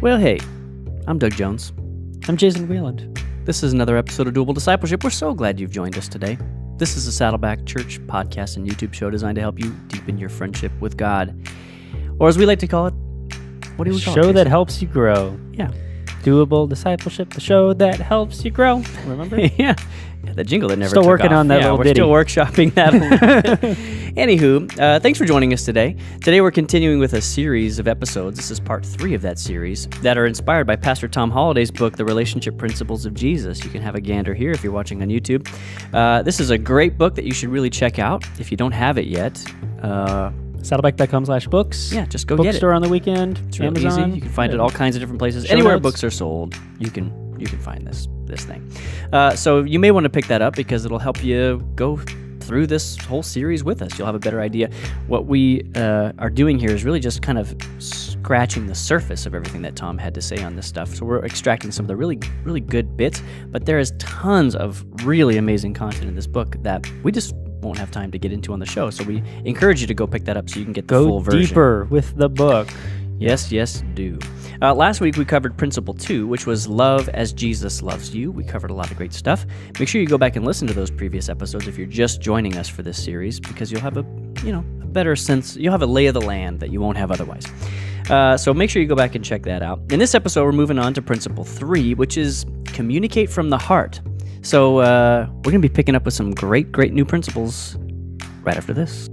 Well, hey, I'm Doug Jones. I'm Jason Wheeland. This is another episode of Doable Discipleship. We're so glad you've joined us today. This is a Saddleback Church podcast and YouTube show designed to help you deepen your friendship with God. Or as we like to call it, what do we call it? Show that helps you grow. Yeah. Doable Discipleship, the show that helps you grow. Remember? Yeah, the jingle that never Still took working off. on that little we're ditty. still workshopping that a little bit. Anywho, thanks for joining us today. Today we're continuing with a series of episodes. This is part 3 of that series that are inspired by Pastor Tom Holliday's book, The Relationship Principles of Jesus. You can have a gander here if you're watching on YouTube. This is a great book that you should really check out if you don't have it yet. Saddleback.com/books. Yeah, just go get it. Bookstore on the weekend. It's real Amazon. easy. You can find it all kinds of different places. Show Anywhere notes. books are sold, you can find this thing. So you may want to pick that up because it'll help you go through this whole series with us. You'll have a better idea. What we are doing here is really just kind of scratching the surface of everything that Tom had to say on this stuff. So we're extracting some of the really, really good bits, but there is tons of really amazing content in this book that we just won't have time to get into on the show. So we encourage you to go pick that up so you can get the full version. Go deeper with the book. Yes, do. Last week we covered Principle 2, which was love as Jesus loves you. We covered a lot of great stuff. Make sure you go back and listen to those previous episodes if you're just joining us for this series, because you'll have a better sense. You'll have a lay of the land that you won't have otherwise. So make sure you go back and check that out. In this episode, we're moving on to Principle 3, which is communicate from the heart. So we're going to be picking up with some great new principles right after this.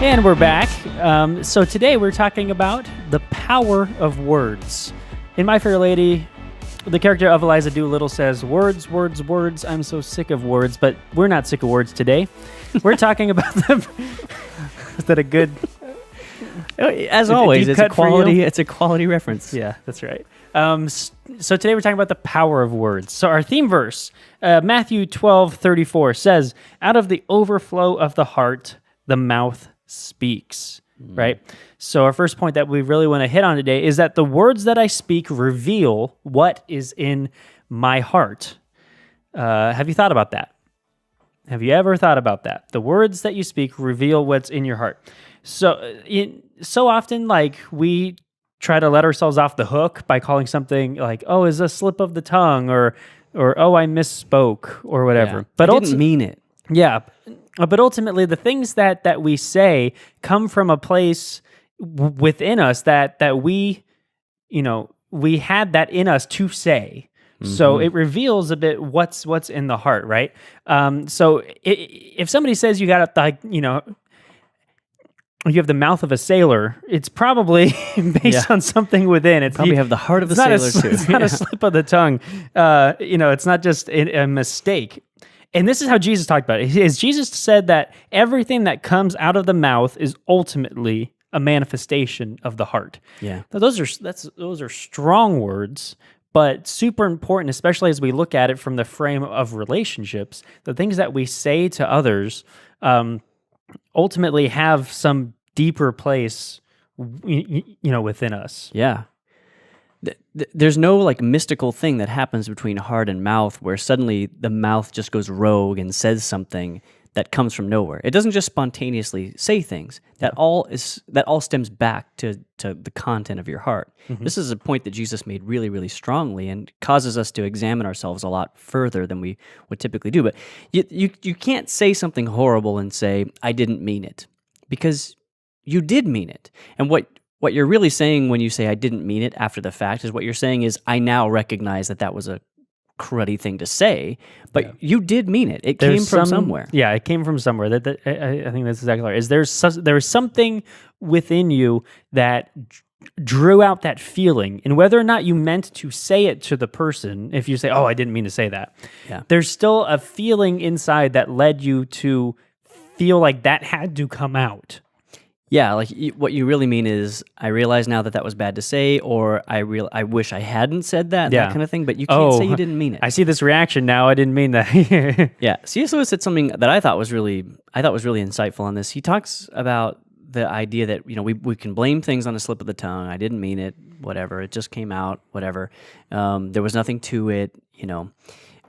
And we're back. So today we're talking about the power of words. In My Fair Lady, the character of Eliza Doolittle says, words, words, words, I'm so sick of words, but we're not sick of words today. We're talking about the... Is that a good... As always, it's a quality reference. Yeah, that's right. So today we're talking about the power of words. So our theme verse, Matthew 12:34 says, out of the overflow of the heart, the mouth speaks, right? So our first point that we really want to hit on today is that the words that I speak reveal what is in my heart. Have you thought about that? Have you ever thought about that? The words that you speak reveal what's in your heart. So so often, like, we try to let ourselves off the hook by calling something like, oh, is a slip of the tongue, or oh, I misspoke, or whatever. Yeah, but I didn't mean it. Yeah, but ultimately, the things that we say come from a place within us that we, we had that in us to say. So it reveals a bit what's in the heart, right? So if somebody says you got you have the mouth of a sailor, it's probably based on something within. It's probably have the heart of a sailor too. It's not a slip of the tongue. It's not just a mistake. And this is how Jesus talked about it. Jesus said that everything that comes out of the mouth is ultimately a manifestation of the heart. Yeah. Now, those are strong words, but super important, especially as we look at it from the frame of relationships. The things that we say to others ultimately have some deeper place, within us. Yeah. There's no like mystical thing that happens between heart and mouth where suddenly the mouth just goes rogue and says something that comes from nowhere. It doesn't just spontaneously say things. That all stems back to the content of your heart. Mm-hmm. This is a point that Jesus made really, really strongly and causes us to examine ourselves a lot further than we would typically do. But you can't say something horrible and say, I didn't mean it, because you did mean it. And what you're really saying when you say I didn't mean it after the fact is what you're saying is I now recognize that was a cruddy thing to say, but you did mean it. It came from somewhere. Yeah, it came from somewhere. I think that's exactly right. There's something within you that drew out that feeling, and whether or not you meant to say it to the person, if you say, oh, I didn't mean to say that, there's still a feeling inside that led you to feel like that had to come out. Yeah, like what you really mean is, I realize now that was bad to say, or I wish I hadn't said that, that kind of thing, but you can't say you didn't mean it. I see this reaction now, I didn't mean that. Yeah, C.S. Lewis said something that I thought was really insightful on this. He talks about the idea that, we can blame things on a slip of the tongue. I didn't mean it, whatever. It just came out, whatever. There was nothing to it.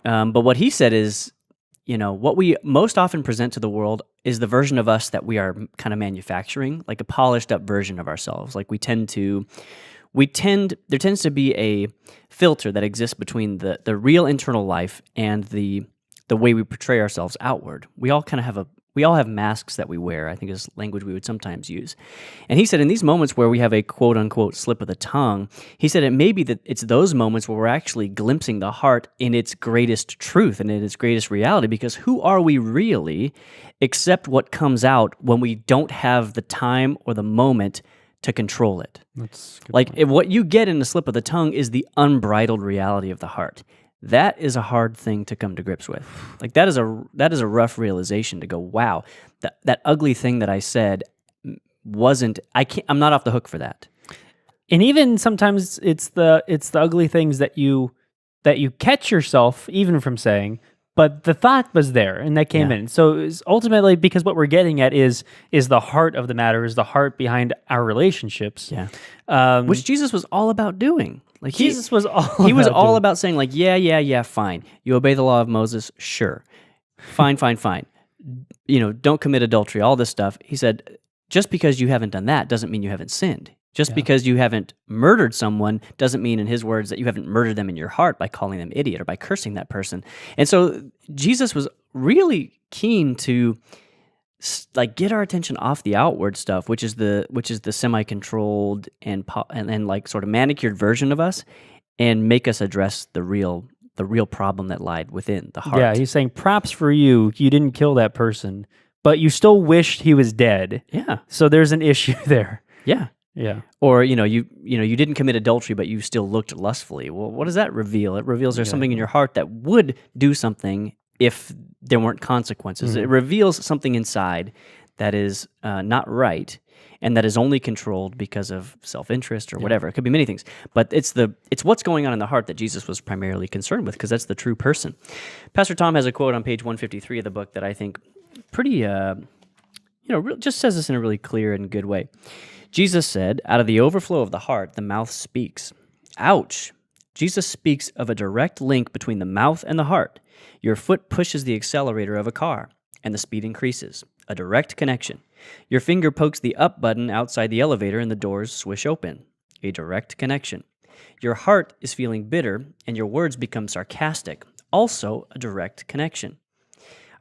But what he said is, what we most often present to the world is the version of us that we are kind of manufacturing, like a polished up version of ourselves. Like there tends to be a filter that exists between the real internal life and the way we portray ourselves outward. We all have masks that we wear, I think is language we would sometimes use. And he said in these moments where we have a quote unquote slip of the tongue, he said it may be that it's those moments where we're actually glimpsing the heart in its greatest truth and in its greatest reality, because who are we really except what comes out when we don't have the time or the moment to control it? That's a good like point. if what you get in the slip of the tongue is the unbridled reality of the heart. That is a hard thing to come to grips with. Like that is a rough realization to go, wow, that ugly thing that I said I'm not off the hook for that. And even sometimes it's the ugly things that you catch yourself even from saying, but the thought was there and that came in. So it's ultimately, because what we're getting at is the heart of the matter, is the heart behind our relationships. Yeah. Which Jesus was all about doing. Like Jesus was all he was about all doing. about saying like, yeah, fine. You obey the law of Moses, sure. Fine. Don't commit adultery, all this stuff. He said, just because you haven't done that doesn't mean you haven't sinned. Just because you haven't murdered someone doesn't mean, in his words, that you haven't murdered them in your heart by calling them idiot or by cursing that person. And so Jesus was really keen to get our attention off the outward stuff, which is the semi-controlled and like sort of manicured version of us, and make us address the real problem that lied within the heart. Yeah, he's saying, props for you. You didn't kill that person, but you still wished he was dead. Yeah. So there's an issue there. Yeah. Yeah. Or you didn't commit adultery, but you still looked lustfully. Well, what does that reveal? It reveals there's something in your heart that would do something if there weren't consequences. Mm-hmm. It reveals something inside that is not right, and that is only controlled because of self-interest or whatever. It could be many things, but it's what's going on in the heart that Jesus was primarily concerned with, because that's the true person. Pastor Tom has a quote on page 153 of the book that I think pretty, just says this in a really clear and good way. Jesus said, "Out of the overflow of the heart, the mouth speaks." Ouch! Jesus speaks of a direct link between the mouth and the heart. Your foot pushes the accelerator of a car, and the speed increases. A direct connection. Your finger pokes the up button outside the elevator, and the doors swish open. A direct connection. Your heart is feeling bitter, and your words become sarcastic. Also a direct connection.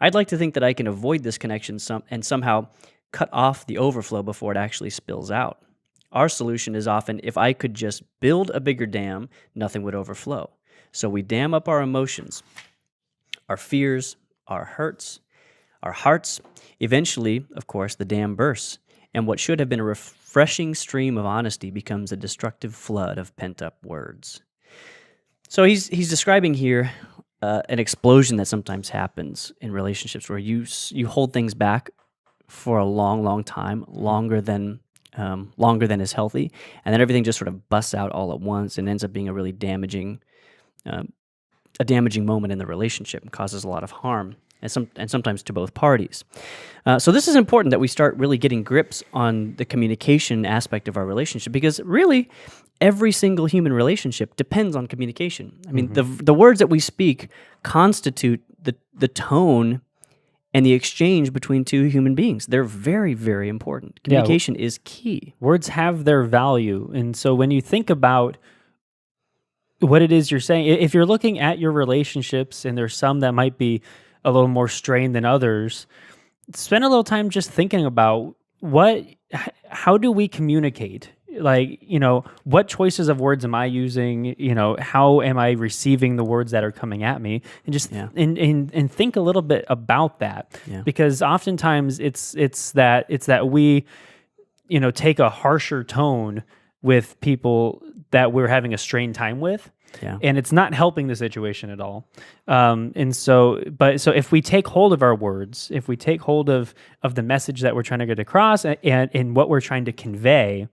I'd like to think that I can avoid this connection and somehow cut off the overflow before it actually spills out. Our solution is often, if I could just build a bigger dam, nothing would overflow. So we dam up our emotions, our fears, our hurts, our hearts. Eventually, of course, the dam bursts, and what should have been a refreshing stream of honesty becomes a destructive flood of pent-up words. So he's describing here an explosion that sometimes happens in relationships where you hold things back for a long time, longer than is healthy, and then everything just sort of busts out all at once and ends up being a really damaging moment in the relationship and causes a lot of harm, and sometimes to both parties. So this is important that we start really getting grips on the communication aspect of our relationship, because really every single human relationship depends on communication. I mean, the words that we speak constitute the tone and the exchange between two human beings. They're very, very important. Communication is key. Words have their value. And so when you think about what it is you're saying, if you're looking at your relationships and there's some that might be a little more strained than others, spend a little time just thinking about how do we communicate? Like, what choices of words am I using? How am I receiving the words that are coming at me? And just and think a little bit about that, because oftentimes it's that we, take a harsher tone with people that we're having a strained time with. Yeah. And it's not helping the situation at all. So if we take hold of our words, if we take hold of the message that we're trying to get across and what we're trying to convey,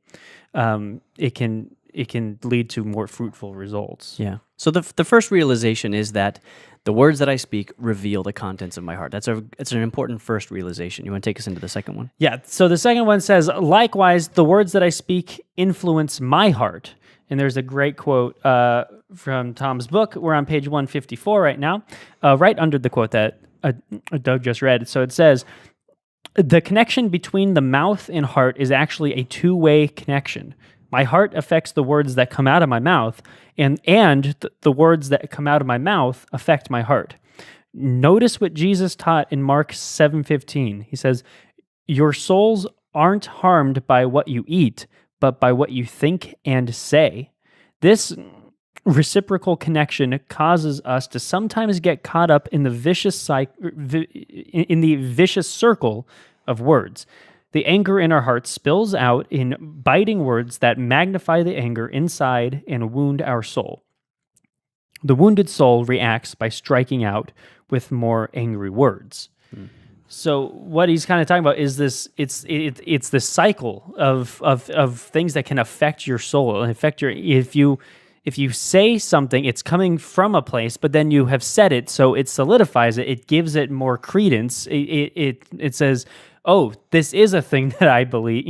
it can lead to more fruitful results. Yeah. So the first realization is that The words that I speak reveal the contents of my heart. It's an important first realization. You want to take us into the second one? Yeah. So the second one says, likewise, the words that I speak influence my heart. And there's a great quote from Tom's book. We're on page 154 right now, right under the quote that Doug just read. So it says, the connection between the mouth and heart is actually a two-way connection. My heart affects the words that come out of my mouth, and the words that come out of my mouth affect my heart. Notice what Jesus taught in Mark 7:15. He says, your souls aren't harmed by what you eat, but by what you think and say. This reciprocal connection causes us to sometimes get caught up in the vicious circle of words. The anger in our hearts spills out in biting words that magnify the anger inside and wound our soul. The wounded soul reacts by striking out with more angry words. So what he's kind of talking about is this: it's this cycle of things that can affect your soul and affect your. If you say something, it's coming from a place, but then you have said it, so it solidifies it. It gives it more credence. It says, "Oh, this is a thing that I believe,"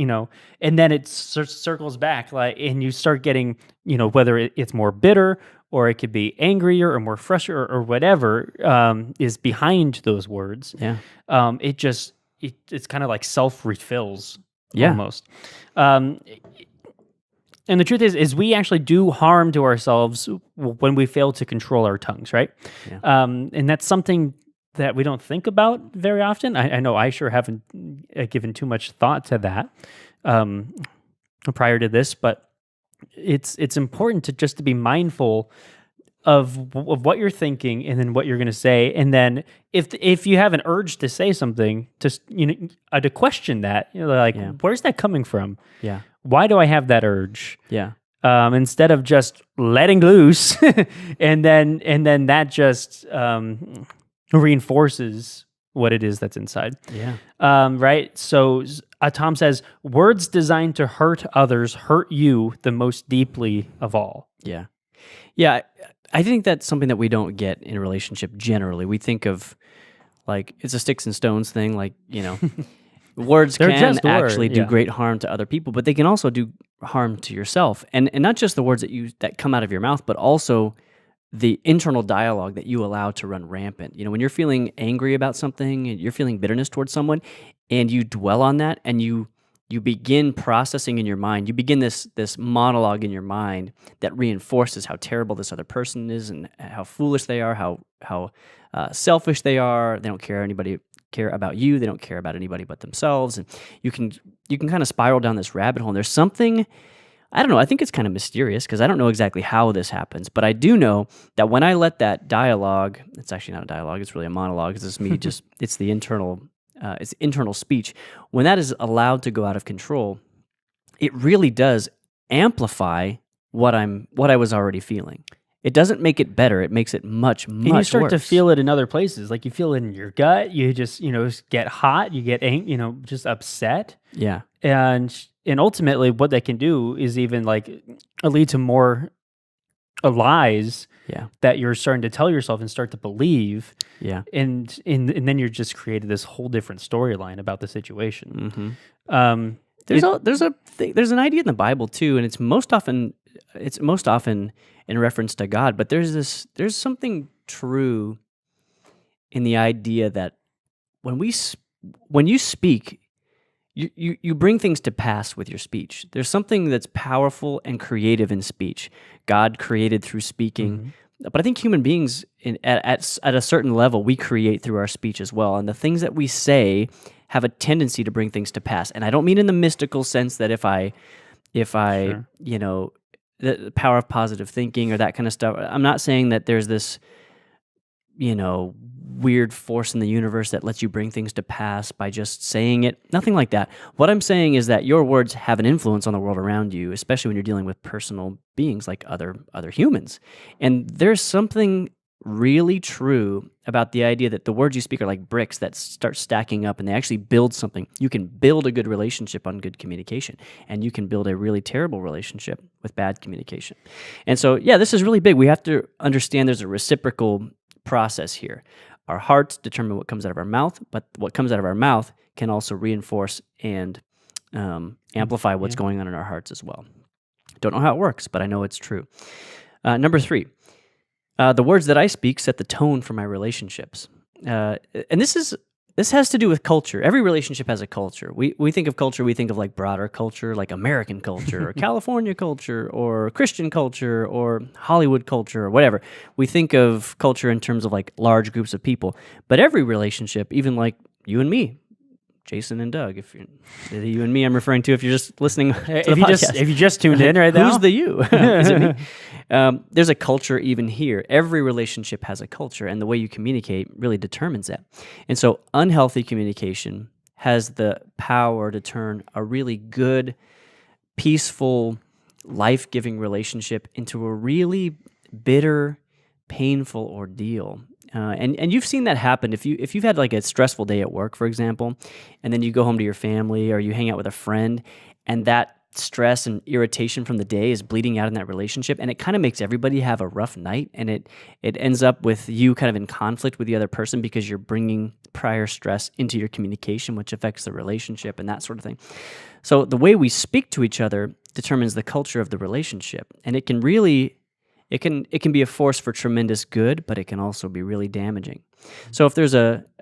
and then it circles back, and you start getting, whether it's more bitter or it could be angrier or more frustrated or whatever is behind those words. Yeah. It's kind of like self-refills almost. And the truth is we actually do harm to ourselves when we fail to control our tongues, right? Yeah. And that's something that we don't think about very often. I know I sure haven't given too much thought to that prior to this, but it's important to be mindful of what you're thinking and then what you're going to say, and then if you have an urge to say something, to question that, where's that coming from? Yeah. Why do I have that urge? Yeah. Instead of just letting loose, and then that just reinforces what it is that's inside. Yeah. Right. So Tom says, words designed to hurt others hurt you the most deeply of all. Yeah. Yeah. I think that's something that we don't get in a relationship generally. We think of it's a sticks and stones thing, words They're can just actually words, do yeah. great harm to other people, but they can also do harm to yourself. And not just the words that come out of your mouth, but also the internal dialogue that you allow to run rampant. When you're feeling angry about something and you're feeling bitterness towards someone and you dwell on that and you begin processing in your mind, you begin this monologue in your mind that reinforces how terrible this other person is and how foolish they are, how selfish they are. They don't care about you. They don't care about anybody but themselves. And you can kind of spiral down this rabbit hole. And there's something, I don't know, I think it's kind of mysterious because I don't know exactly how this happens, but I do know that when I let that dialogue, it's actually not a dialogue, it's really a monologue. It's just me, it's the internal speech. When that is allowed to go out of control, it really does amplify what I was already feeling. It doesn't make it better. It makes it much, much worse. And you start to feel it in other places. Like you feel it in your gut. You just, get hot. You get, just upset. Yeah. And ultimately what that can do is even lead to more lies that you're starting to tell yourself and start to believe. Yeah. And then you're just created this whole different storyline about the situation. Mm-hmm. There's an idea in the Bible too, and it's most often in reference to God, but there's something true in the idea that when you speak, you bring things to pass with your speech. There's something that's powerful and creative in speech. God created through speaking, but I think human beings at a certain level, we create through our speech as well. And the things that we say have a tendency to bring things to pass. And I don't mean in the mystical sense that if I Sure. The power of positive thinking or that kind of stuff. I'm not saying that there's this, weird force in the universe that lets you bring things to pass by just saying it. Nothing like that. What I'm saying is that your words have an influence on the world around you, especially when you're dealing with personal beings like other humans. And there's something really true about the idea that the words you speak are like bricks that start stacking up and they actually build something. You can build a good relationship on good communication, and you can build a really terrible relationship with bad communication. And so, this is really big. We have to understand there's a reciprocal process here. Our hearts determine what comes out of our mouth, but what comes out of our mouth can also reinforce and amplify what's going on in our hearts as well. Don't know how it works, but I know it's true. Number 3, the words that I speak set the tone for my relationships. And this has to do with culture. Every relationship has a culture. We think of culture, we think of like broader culture, like American culture or California culture or Christian culture or Hollywood culture or whatever. We think of culture in terms of like large groups of people. But every relationship, even like you and me, Jason and Doug, if you're the you and me I'm referring to, if you're just listening to the podcast. If you just tuned in right now. Who's the you? Is it me? There's a culture even here. Every relationship has a culture, and the way you communicate really determines that. And so unhealthy communication has the power to turn a really good, peaceful, life-giving relationship into a really bitter, painful ordeal. And you've seen that happen if you've had like a stressful day at work, for example, and then you go home to your family or you hang out with a friend, and that stress and irritation from the day is bleeding out in that relationship, and it kind of makes everybody have a rough night, and it ends up with you kind of in conflict with the other person because you're bringing prior stress into your communication, which affects the relationship and that sort of thing. So the way we speak to each other determines the culture of the relationship, and it can really... It can be a force for tremendous good, but it can also be really damaging. So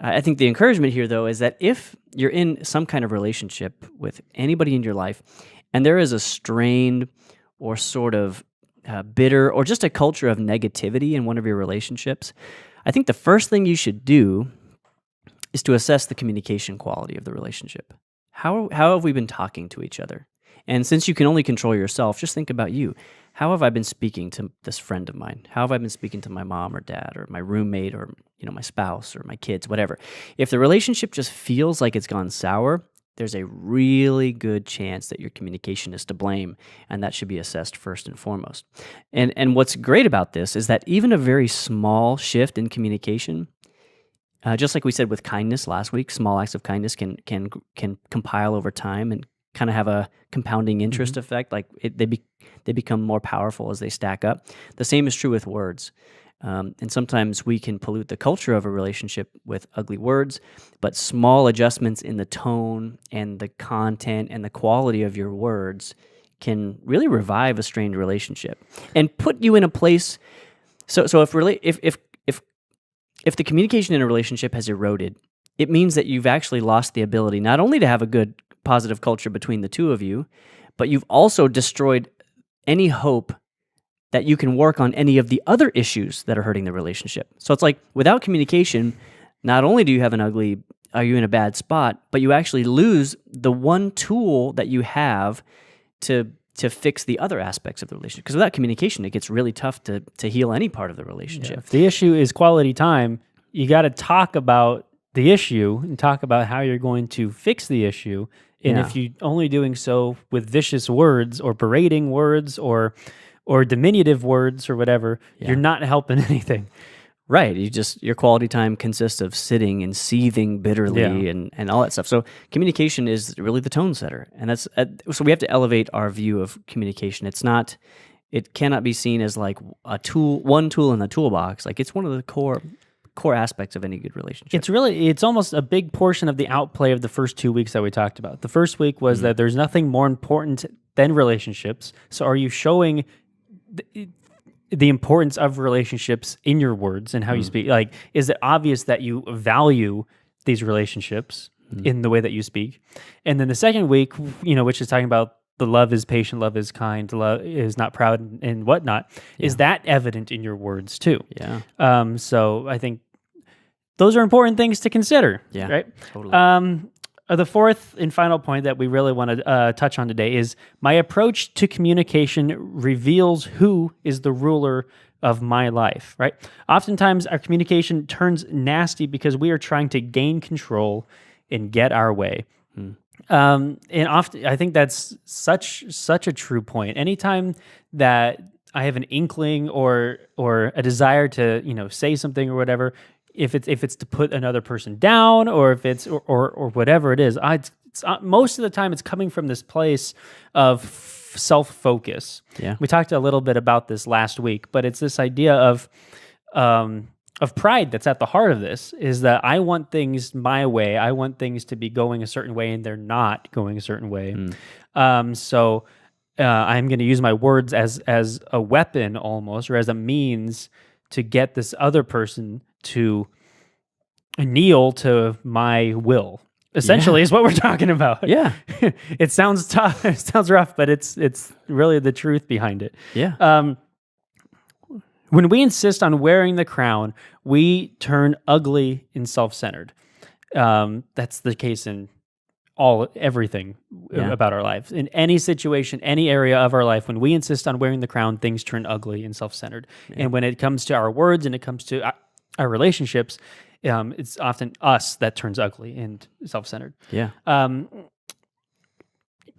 I think the encouragement here, though, is that if you're in some kind of relationship with anybody in your life, and there is a strained or sort of bitter or just a culture of negativity in one of your relationships, I think the first thing you should do is to assess the communication quality of the relationship. How have we been talking to each other? And since you can only control yourself, just think about you. How have I been speaking to this friend of mine? How have I been speaking to my mom or dad or my roommate or my spouse or my kids, whatever? If the relationship just feels like it's gone sour, there's a really good chance that your communication is to blame, and that should be assessed first and foremost. And what's great about this is that even a very small shift in communication, just like we said with kindness last week, small acts of kindness can compile over time and kind of have a compounding interest effect. Like they become more powerful as they stack up. The same is true with words. And sometimes we can pollute the culture of a relationship with ugly words, but small adjustments in the tone and the content and the quality of your words can really revive a strained relationship and put you in a place. So if the communication in a relationship has eroded, it means that you've actually lost the ability not only to have a good positive culture between the two of you, but you've also destroyed any hope that you can work on any of the other issues that are hurting the relationship. So it's like without communication, not only do you have are you in a bad spot, but you actually lose the one tool that you have to fix the other aspects of the relationship. Because without communication, it gets really tough to heal any part of the relationship. Yeah, if the issue is quality time, you got to talk about the issue and talk about how you're going to fix the issue. And if you're only doing so with vicious words or berating words or diminutive words or whatever, you're not helping anything. Right. Your quality time consists of sitting and seething bitterly and all that stuff. So communication is really the tone setter. And that's so we have to elevate our view of communication. It cannot be seen as like one tool in the toolbox. Like it's one of the core aspects of any good relationship. It's almost a big portion of the outplay of the first 2 weeks that we talked about. The first week was that there's nothing more important than relationships. So are you showing the importance of relationships in your words and how you speak? Like, is it obvious that you value these relationships in the way that you speak? And then the second week, which is talking about the love is patient, love is kind, love is not proud and whatnot, is that evident in your words too? Yeah. So I think those are important things to consider. Yeah. Right. Totally. The fourth and final point that we really want to touch on today is my approach to communication reveals who is the ruler of my life, right? Oftentimes our communication turns nasty because we are trying to gain control and get our way. And often I think that's such a true point. Anytime that I have an inkling or a desire to, say something or whatever, if it's to put another person down or if it's or whatever it is, most of the time it's coming from this place of self-focus. Yeah. We talked a little bit about this last week, but it's this idea of of pride that's at the heart of this is that I want things my way. I want things to be going a certain way, and they're not going a certain way. So I'm going to use my words as a weapon almost, or as a means to get this other person to kneel to my will. Essentially, is what we're talking about. Yeah. It sounds tough. It sounds rough, but it's really the truth behind it. Yeah. When we insist on wearing the crown, we turn ugly and self-centered. That's the case in everything about our lives. In any situation, any area of our life, when we insist on wearing the crown, things turn ugly and self-centered. And when it comes to our words and it comes to our relationships, it's often us that turns ugly and self-centered. Yeah.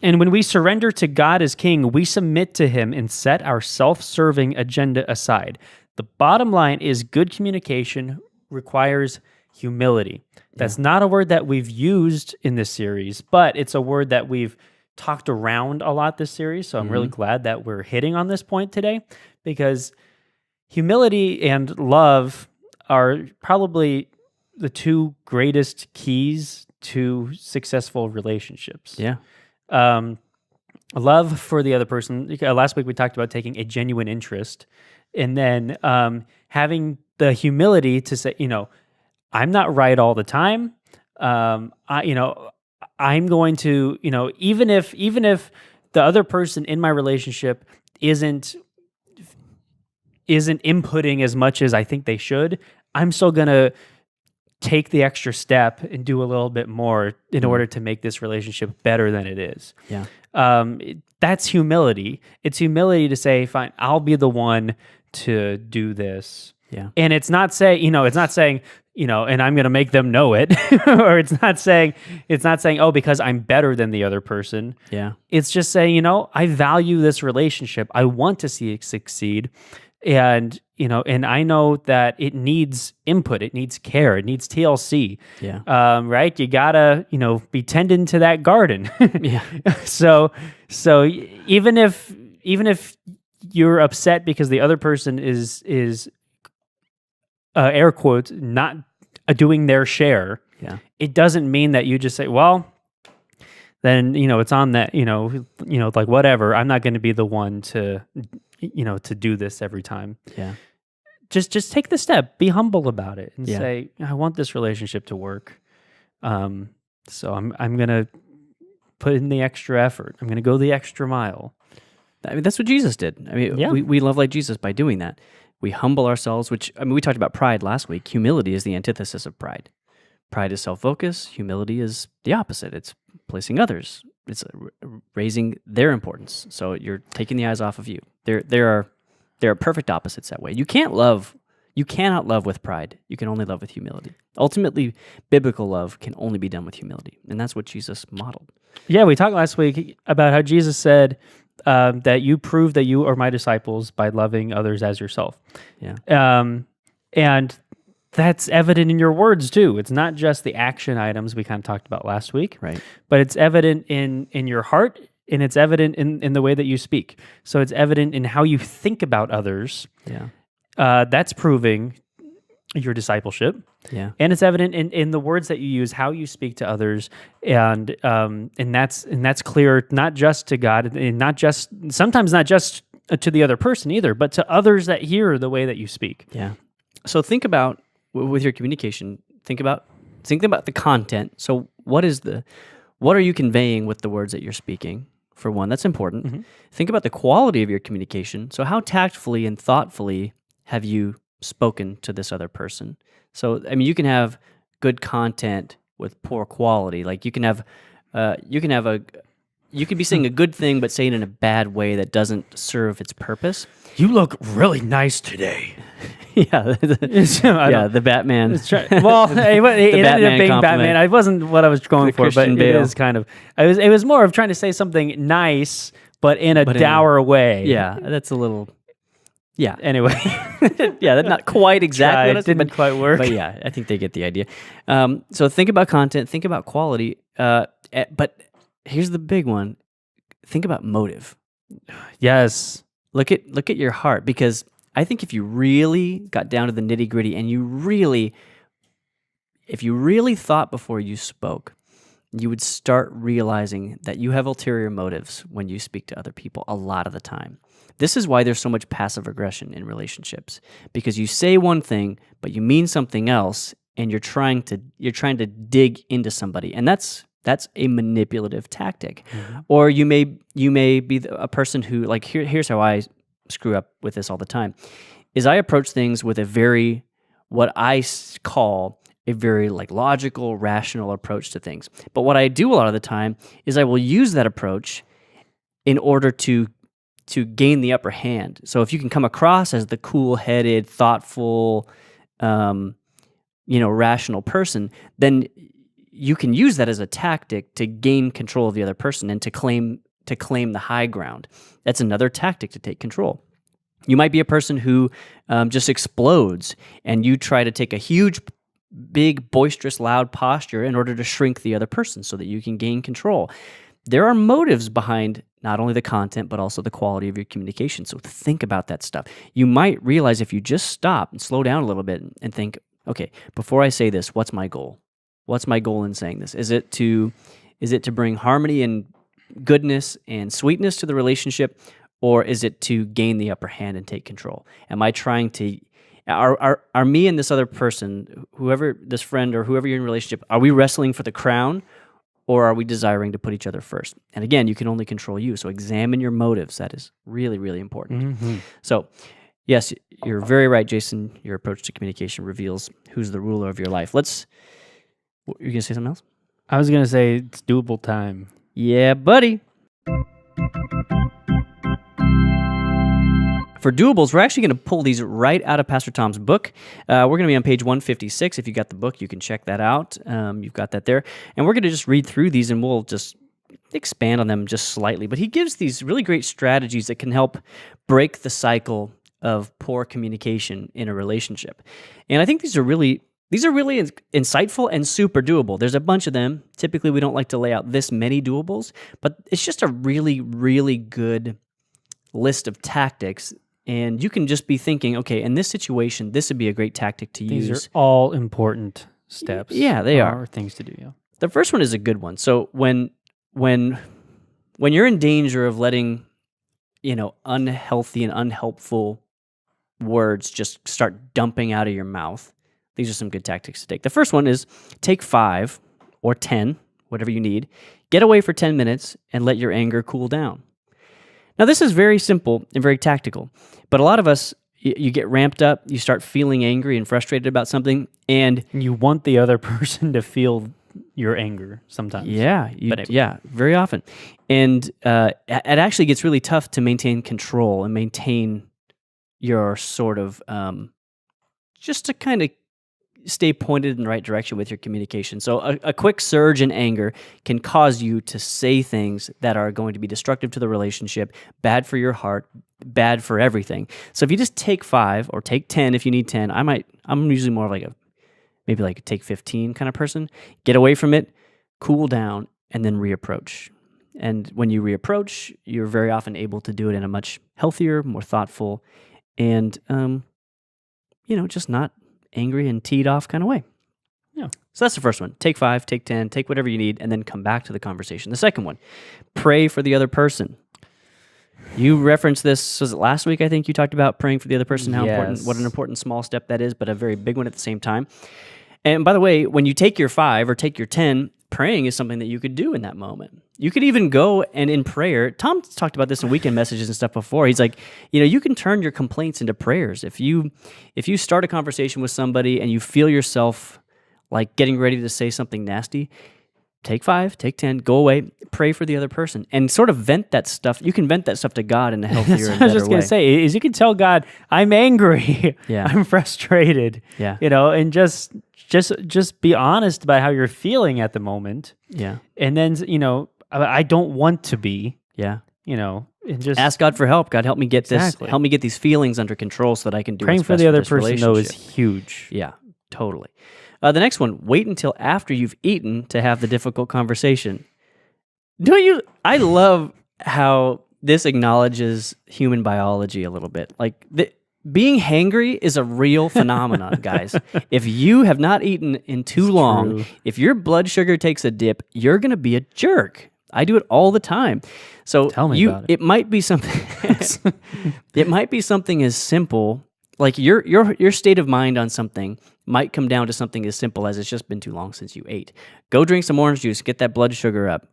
And when we surrender to God as King, we submit to Him and set our self-serving agenda aside. The bottom line is good communication requires humility. That's not a word that we've used in this series, but it's a word that we've talked around a lot this series. So I'm really glad that we're hitting on this point today, because humility and love are probably the two greatest keys to successful relationships. Yeah. Love for the other person. Last week we talked about taking a genuine interest, and then having the humility to say, I'm not right all the time. I'm going to, even if the other person in my relationship isn't inputting as much as I think they should, I'm still gonna take the extra step and do a little bit more in order to make this relationship better than it is. Yeah. That's humility. It's humility to say, fine, I'll be the one to do this. Yeah. And it's not saying, and I'm going to make them know it, or it's not saying, oh, because I'm better than the other person. Yeah. It's just saying, I value this relationship. I want to see it succeed. And, and I know that it needs input, it needs care, it needs TLC. Yeah. Right? You gotta, be tending to that garden. Yeah. So even if you're upset because the other person is air quotes not doing their share, it doesn't mean that you just say, well, then it's on that, like whatever. I'm not going to be the one to do this every time. Yeah. Just take the step, be humble about it, and Yeah. say, I want this relationship to work. So I'm gonna put in the extra effort. I'm gonna go the extra mile. I mean, that's what Jesus did. I mean, we love like Jesus by doing that. We humble ourselves, we talked about pride last week. Humility is the antithesis of pride. Pride is self-focus. Humility is the opposite. It's placing others. It's raising their importance. So you're taking the eyes off of you. There are perfect opposites that way. You cannot love with pride. You can only love with humility. Ultimately, biblical love can only be done with humility. And that's what Jesus modeled. Yeah, we talked last week about how Jesus said that you prove that you are my disciples by loving others as yourself. Yeah. And that's evident in your words too. It's not just the action items we kind of talked about last week, Right. but it's evident in your heart, and it's evident in the way that you speak. So it's evident in how you think about others. Yeah. That's proving your discipleship. Yeah. And it's evident in the words that you use, how you speak to others, and that's clear not just to God, and sometimes not just to the other person either, but to others that hear the way that you speak. Yeah. So think about with your communication. Think about the content. So what are you conveying with the words that you're speaking? For one, that's important. Mm-hmm. Think about the quality of your communication. So how tactfully and thoughtfully have you spoken to this other person? So, I mean, you can have good content with poor quality. Like you can be saying a good thing, but say it in a bad way that doesn't serve its purpose. You look really nice today. Yeah, the Batman. Well, it ended up being compliment. Batman. It wasn't what I was going for, but Christian Bale. it is kind of. It was more of trying to say something nice, but in a dour way. Yeah, that's a little. Yeah. Anyway, yeah, that's not quite exactly. It didn't quite work. But yeah, I think they get the idea. So think about content. Think about quality. But here's the big one. Think about motive. Yes. Look at your heart, because I think if you really got down to the nitty gritty and if you really thought before you spoke, you would start realizing that you have ulterior motives when you speak to other people a lot of the time. This is why there's so much passive aggression in relationships, because you say one thing, but you mean something else, and you're trying to dig into somebody, and that's a manipulative tactic. Or you may be a person who, like, here's how I screw up with this all the time, is I approach things with what I call a very like logical, rational approach to things. But what I do a lot of the time is I will use that approach in order to gain the upper hand. So if you can come across as the cool-headed, thoughtful, rational person, then you can use that as a tactic to gain control of the other person and to claim the high ground. That's another tactic to take control. You might be a person who just explodes, and you try to take a huge, big, boisterous, loud posture in order to shrink the other person so that you can gain control. There are motives behind not only the content, but also the quality of your communication. So think about that stuff. You might realize if you just stop and slow down a little bit and think, okay, before I say this, what's my goal? What's my goal in saying this? Is it to bring harmony and goodness and sweetness to the relationship, or is it to gain the upper hand and take control? Am I trying to are me and this other person, whoever, this friend or whoever you're in a relationship, are we wrestling for the crown, or are we desiring to put each other first? And again, you can only control you, so examine your motives. That is really, really important. Mm-hmm. So, yes, you're very right, Jason. Your approach to communication reveals who's the ruler of your life. You're going to say something else? I was going to say it's doable time. Yeah, buddy. For doables, we're actually going to pull these right out of Pastor Tom's book. We're going to be on page 156. If you got the book, you can check that out. You've got that there. And we're going to just read through these, and we'll just expand on them just slightly. But he gives these really great strategies that can help break the cycle of poor communication in a relationship. And I think these are really insightful and super doable. There's a bunch of them. Typically, we don't like to lay out this many doables, but it's just a really, really good list of tactics. And you can just be thinking, okay, in this situation, this would be a great tactic to use. These are all important steps. Yeah, they are. Or things to do, yeah. The first one is a good one. So when you're in danger of letting, unhealthy and unhelpful words just start dumping out of your mouth, these are some good tactics to take. The first one is take 5 or 10, whatever you need, get away for 10 minutes and let your anger cool down. Now, this is very simple and very tactical, but a lot of us, you get ramped up, you start feeling angry and frustrated about something, and you want the other person to feel your anger sometimes. Yeah, very often. And it actually gets really tough to maintain control and maintain your sort of, just to kind of stay pointed in the right direction with your communication. So a quick surge in anger can cause you to say things that are going to be destructive to the relationship, bad for your heart, bad for everything. So if you just take 5 or take 10 if you need 10, I'm usually more of like maybe like a take 15 kind of person. Get away from it, cool down, and then reapproach. And when you reapproach, you're very often able to do it in a much healthier, more thoughtful, and just not angry and teed off kind of way. Yeah. So that's the first one. Take 5, take 10, take whatever you need, and then come back to the conversation. The second one, pray for the other person. You referenced this, was it last week? I think you talked about praying for the other person, what an important small step that is, but a very big one at the same time. And by the way, when you take your 5 or take your 10, praying is something that you could do in that moment. You could even go and in prayer, Tom talked about this in weekend messages and stuff before. He's like, you can turn your complaints into prayers. If you start a conversation with somebody and you feel yourself like getting ready to say something nasty, take 5, take 10, go away, pray for the other person, and sort of vent that stuff. You can vent that stuff to God in a healthier and better way. I was just going to say, is you can tell God, I'm angry, yeah. I'm frustrated, yeah. And just be honest about how you're feeling at the moment. Yeah. And then, I don't want to be. Yeah. And just ask God for help. God, help me get Exactly. this. Help me get these feelings under control so that I can do praying what's for best the other this person, though, is relationship. huge. Yeah, totally. The next one, wait until after you've eaten to have the difficult conversation. I love how this acknowledges human biology a little bit. Like, being hangry is a real phenomenon, guys. If you have not eaten in too long, true. if your blood sugar takes a dip, you're going to be a jerk. I do it all the time. So Tell me about it. It might be something. It might be something as simple, like your state of mind on something might come down to something as simple as it's just been too long since you ate. Go drink some orange juice, get that blood sugar up.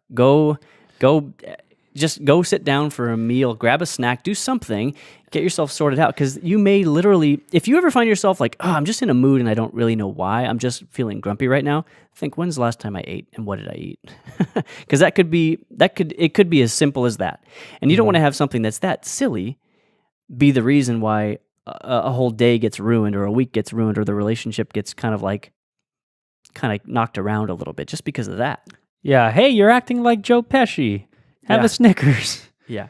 Just go sit down for a meal, grab a snack, do something, get yourself sorted out. Because you may literally, if you ever find yourself like, oh, I'm just in a mood and I don't really know why, I'm just feeling grumpy right now, think, when's the last time I ate and what did I eat? Because it could be as simple as that. And you don't want to have something that's that silly be the reason why a whole day gets ruined or a week gets ruined or the relationship gets kind of knocked around a little bit just because of that. Yeah. Hey, you're acting like Joe Pesci. Have a Snickers. Yeah.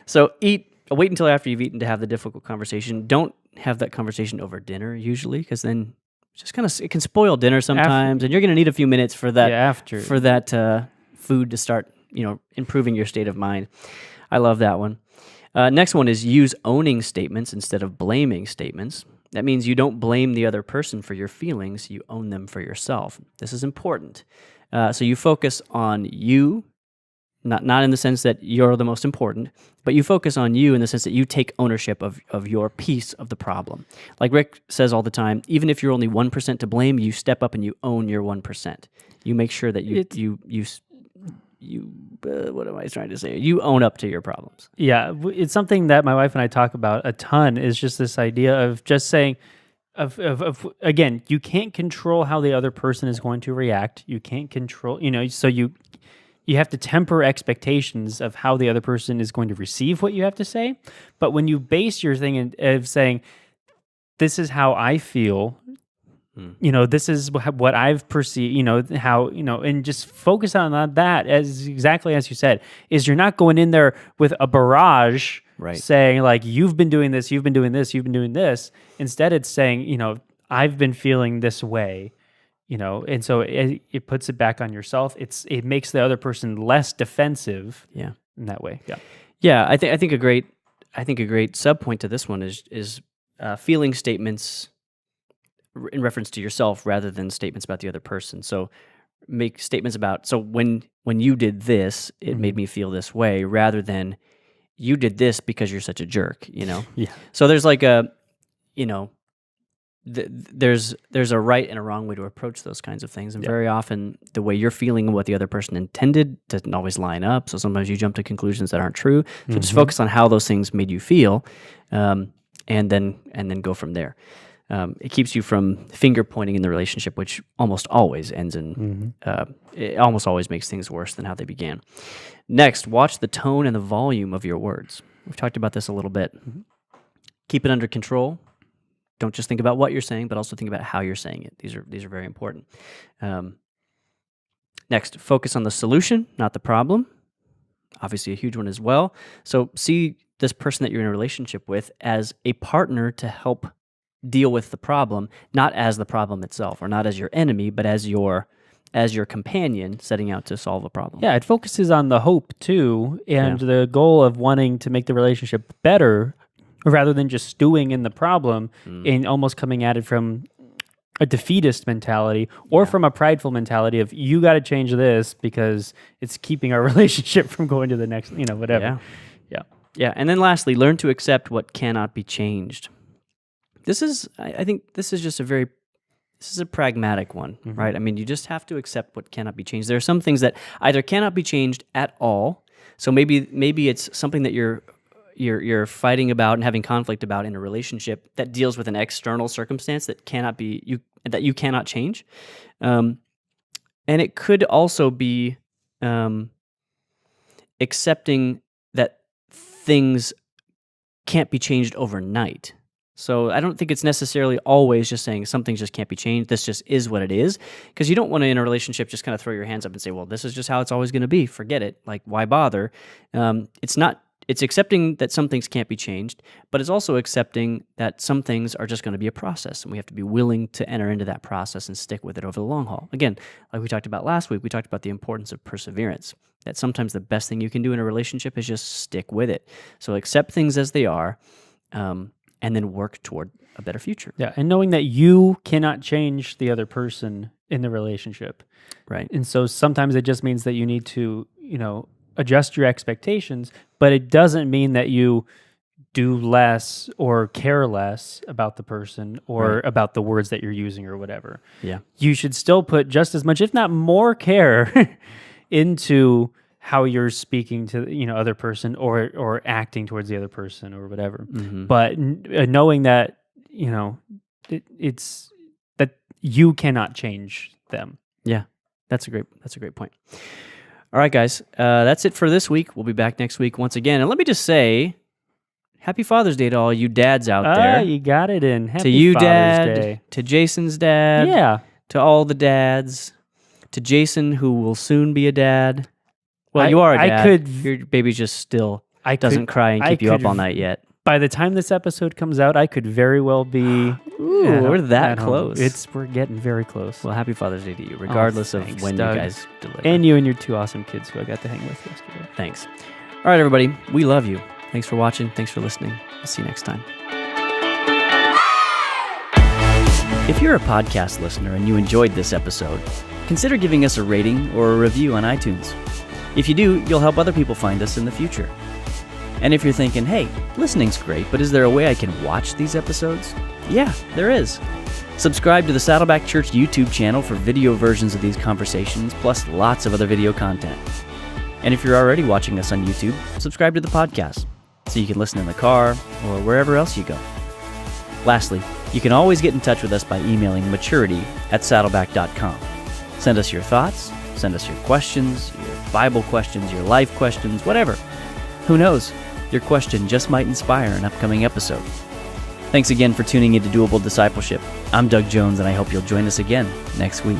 So wait until after you've eaten to have the difficult conversation. Don't have that conversation over dinner usually, because then it can spoil dinner sometimes, and you're going to need a few minutes for that food to start, improving your state of mind. I love that one. Next one is use owning statements instead of blaming statements. That means you don't blame the other person for your feelings, you own them for yourself. This is important. So you focus on you, not in the sense that you're the most important, but you focus on you in the sense that you take ownership of your piece of the problem. Like Rick says all the time, even if you're only 1% to blame, you step up and you own your 1%. You make sure that what am I trying to say? You own up to your problems. Yeah, it's something that my wife and I talk about a ton, is just this idea of just saying, again, you can't control how the other person is going to react. You can't control, so you have to temper expectations of how the other person is going to receive what you have to say. But when you base your thing of saying, this is how I feel, this is what I've perceived, how, and just focus on that, as exactly as you said, is you're not going in there with a barrage, right, saying like, you've been doing this, you've been doing this, you've been doing this. Instead, it's saying, I've been feeling this way. And so it puts it back on yourself. It makes the other person less defensive. Yeah, in that way. Yeah, yeah. I think a great sub point to this one is feeling statements in reference to yourself rather than statements about the other person. So make statements about, so when you did this, it made me feel this way, rather than you did this because you're such a jerk. Yeah. So there's like there's a right and a wrong way to approach those kinds of things, and very often the way you're feeling and what the other person intended doesn't always line up. So sometimes you jump to conclusions that aren't true. So just focus on how those things made you feel, and then go from there. It keeps you from finger pointing in the relationship, which almost always ends in it almost always makes things worse than how they began. Next, watch the tone and the volume of your words. We've talked about this a little bit. Keep it under control. Don't just think about what you're saying, but also think about how you're saying it. These are very important. Next, focus on the solution, not the problem. Obviously a huge one as well. So see this person that you're in a relationship with as a partner to help deal with the problem, not as the problem itself, or not as your enemy, but as your companion setting out to solve a problem. Yeah, it focuses on the hope too, and the goal of wanting to make the relationship better, rather than just stewing in the problem and almost coming at it from a defeatist mentality or from a prideful mentality of, you got to change this because it's keeping our relationship from going to the next, whatever. Yeah. And then lastly, learn to accept what cannot be changed. I think this is just this is a pragmatic one, right? I mean, you just have to accept what cannot be changed. There are some things that either cannot be changed at all. So maybe it's something that you're fighting about and having conflict about in a relationship that deals with an external circumstance that you cannot change, and it could also be accepting that things can't be changed overnight. So I don't think it's necessarily always just saying some things just can't be changed. This just is what it is, because you don't want to, in a relationship, just kind of throw your hands up and say, well, this is just how it's always going to be. Forget it. Like, why bother? It's accepting that some things can't be changed, but it's also accepting that some things are just going to be a process, and we have to be willing to enter into that process and stick with it over the long haul. Again, like we talked about last week, we talked about the importance of perseverance, that sometimes the best thing you can do in a relationship is just stick with it. So accept things as they are, and then work toward a better future. Yeah, and knowing that you cannot change the other person in the relationship. Right. And so sometimes it just means that you need to, adjust your expectations, but it doesn't mean that you do less or care less about the person or about the words that you're using or whatever. Yeah. You should still put just as much, if not more care into how you're speaking to, other person or acting towards the other person or whatever. Mm-hmm. But knowing that, it's that you cannot change them. Yeah. That's a great point. All right, guys. That's it for this week. We'll be back next week once again. And let me just say, Happy Father's Day to all you dads out there. You got it in. Happy to you, Father's Dad. Day. To Jason's dad. Yeah. To all the dads. To Jason, who will soon be a dad. Well, you are a dad. Your baby just still doesn't cry and keep you up all night yet. By the time this episode comes out, I could very well be. Ooh, we're that close. We're getting very close. Well, Happy Father's Day to you, regardless of when Doug. you guys deliver. And you and your two awesome kids who I got to hang with yesterday. Thanks. All right, everybody. We love you. Thanks for watching. Thanks for listening. We'll see you next time. If you're a podcast listener and you enjoyed this episode, consider giving us a rating or a review on iTunes. If you do, you'll help other people find us in the future. And if you're thinking, hey, listening's great, but is there a way I can watch these episodes? Yeah, there is. Subscribe to the Saddleback Church YouTube channel for video versions of these conversations, plus lots of other video content. And if you're already watching us on YouTube, subscribe to the podcast so you can listen in the car or wherever else you go. Lastly, you can always get in touch with us by emailing maturity@saddleback.com. Send us your thoughts, send us your questions, your Bible questions, your life questions, whatever. Who knows? Your question just might inspire an upcoming episode. Thanks again for tuning into Doable Discipleship. I'm Doug Jones, and I hope you'll join us again next week.